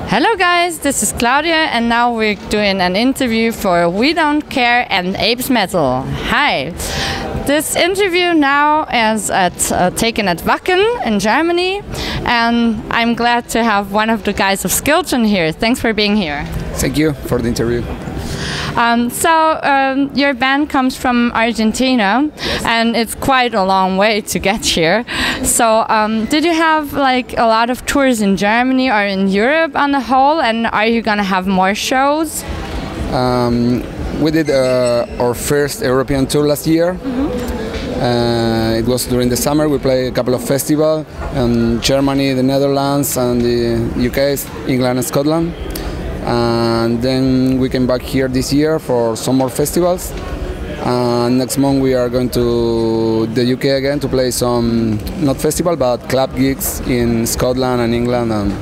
Hello guys, this is Claudia and now we're doing an interview for We Don't Care and apesmetal. Hi! This interview now is taken at Wacken in Germany, and I'm glad to have one of the guys of Skiltron here. Thanks for being here. Thank you for the interview. Your band comes from Argentina, yes, and it's quite a long way to get here. So did you have like a lot of tours in Germany or in Europe on the whole, and are you gonna have more shows? We did our first European tour last year. Mm-hmm. It was during the summer. We played a couple of festivals in Germany, the Netherlands, and the UK, England and Scotland. And then we came back here this year for some more festivals. And next month we are going to the UK again to play some, not festival, but club gigs in Scotland and England. And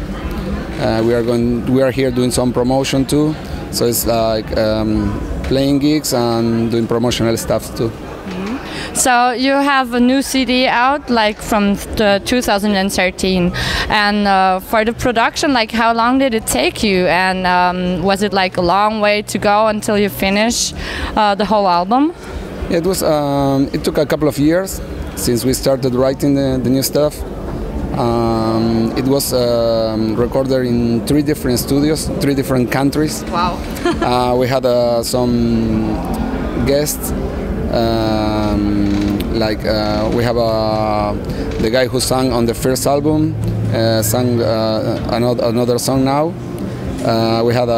we are here doing some promotion too. So it's like playing gigs and doing promotional stuff too. So you have a new CD out, like from the 2013, and for the production, like how long did it take you, and was it like a long way to go until you finish the whole album? Yeah, it was. It took a couple of years since we started writing the new stuff. It was recorded in 3 different studios, 3 different countries. Wow. We had some guests. We have the guy who sang on the first album sang another song now. We had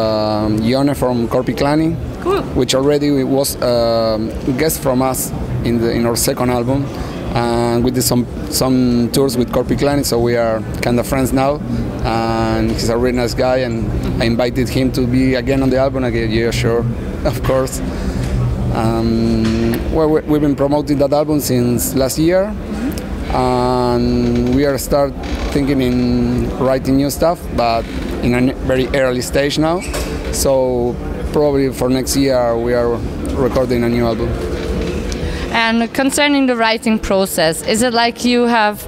Yone from Korpiklani, cool, which already was a guest from us in our second album, and we did some tours with Korpiklani, so we are kind of friends now. And he's a really nice guy, and I invited him to be again on the album. I said, yeah, sure, of course. Well, we've been promoting that album since last year, and we are thinking in writing new stuff, but in a very early stage now. So probably for next year we are recording a new album. And concerning the writing process, is it like you have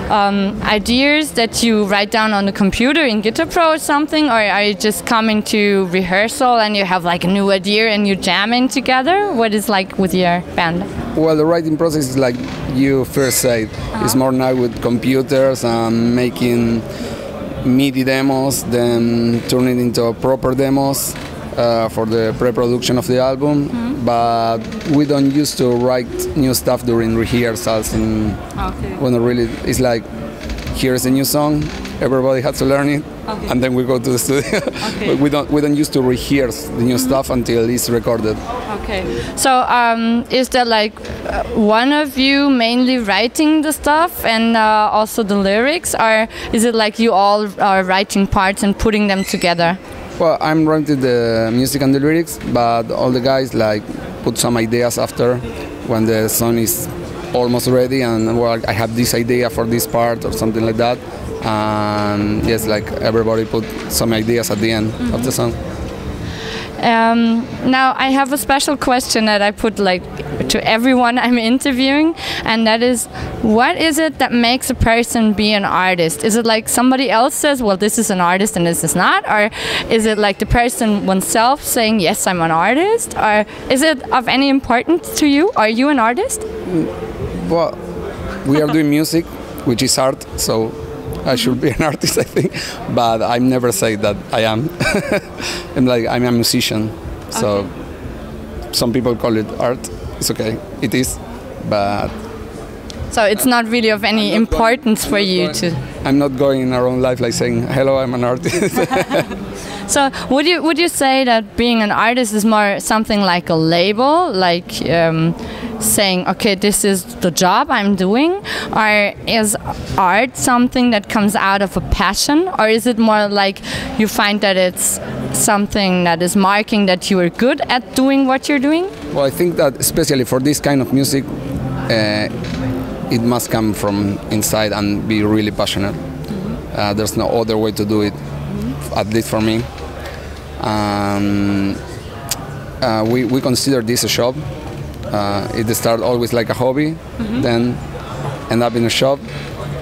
ideas that you write down on the computer in Guitar Pro or something, or are you just coming to rehearsal and you have like a new idea and you're jamming together? What is like with your band? Well, the writing process is like you first said. It's more now with computers and making MIDI demos, then turning into proper demos for the pre-production of the album. But we don't used to write new stuff during rehearsals, and when really it's like, here's a new song, everybody has to learn it, and then we go to the studio. But we don't used to rehearse the new stuff until it's recorded. Okay. So is there like one of you mainly writing the stuff and also the lyrics, or is it like you all are writing parts and putting them together? Well, I'm writing the music and the lyrics, but all the guys like put some ideas after when the song is almost ready, and well, I have this idea for this part or something like that. And yes, like everybody put some ideas at the end of the song. Now I have a special question that I put like to everyone I'm interviewing, and that is, what is it that makes a person be an artist? Is it like somebody else says, well, this is an artist and this is not, or is it like the person oneself saying, yes, I'm an artist, or is it of any importance to you? Are you an artist? Well, we are doing music, which is art, so I should be an artist, I think, but I never say that I am. I'm a musician, so some people call it art. It's okay, it is, but... So it's not really of any importance for you to... I'm not going in our own life like saying, hello, I'm an artist. So would you say that being an artist is more something like a label, like saying, okay, this is the job I'm doing, or is art something that comes out of a passion, or is it more like you find that it's something that is marking that you are good at doing what you're doing? Well, I think that especially for this kind of music, it must come from inside and be really passionate. There's no other way to do it, at least for me. We consider this a job. It started always like a hobby, then end up in a shop,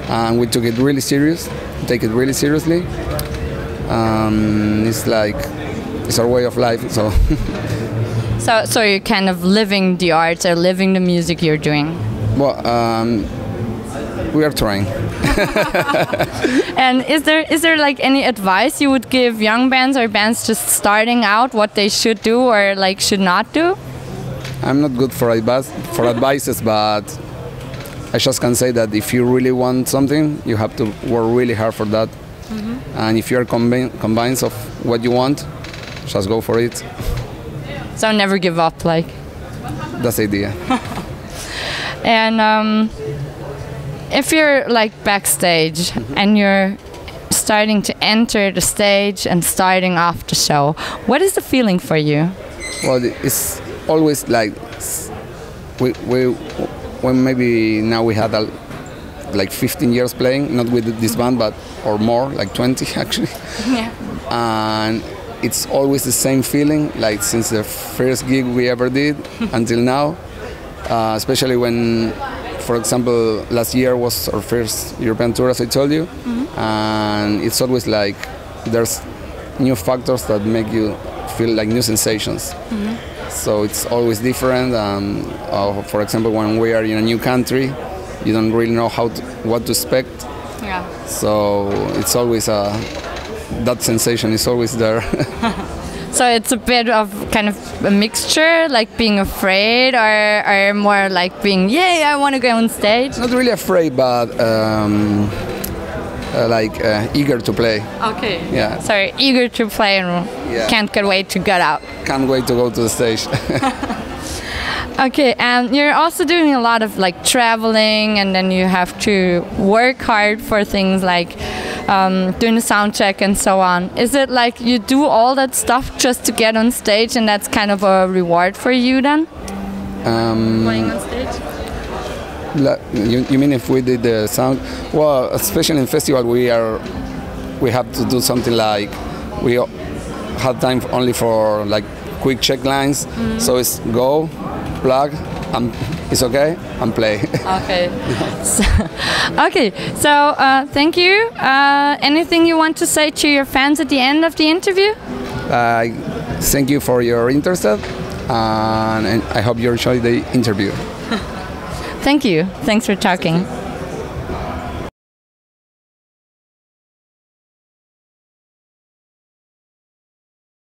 and we take it really seriously. It's like it's our way of life. So. So you're kind of living the art or living the music you're doing. Well, we are trying. And is there like any advice you would give young bands or bands just starting out, what they should do or like should not do? I'm not good for advices, but I just can say that if you really want something, you have to work really hard for that. And if you're convinced of what you want, just go for it. So never give up, like. That's the idea. And if you're like backstage and you're starting to enter the stage and starting off the show, what is the feeling for you? Well, it's always like when maybe now we had like 15 years playing, not with this band, but or more, like 20 actually. Yeah. And it's always the same feeling, like since the first gig we ever did until now. Especially when, for example, last year was our first European tour, as I told you, and it's always like there's new factors that make you feel like new sensations. So it's always different. For example, when we are in a new country, you don't really know what to expect. Yeah. So it's always that sensation is always there. So it's a bit of kind of a mixture, like being afraid or more like being, yay, I want to go on stage? Not really afraid, but eager to play. Okay. Yeah. Sorry, eager to play and can't wait to get out. Can't wait to go to the stage. Okay, and you're also doing a lot of like traveling, and then you have to work hard for things like doing the sound check and so on. Is it like you do all that stuff just to get on stage, and that's kind of a reward for you then? Playing on stage? You mean if we did the sound? Well, especially in festival, we have to do something like we have time only for like quick check lines. So it's go, plug, it's okay, and play. Okay. So thank you. Anything you want to say to your fans at the end of the interview? Thank you for your interest, and I hope you enjoyed the interview. Thank you. Thanks for talking.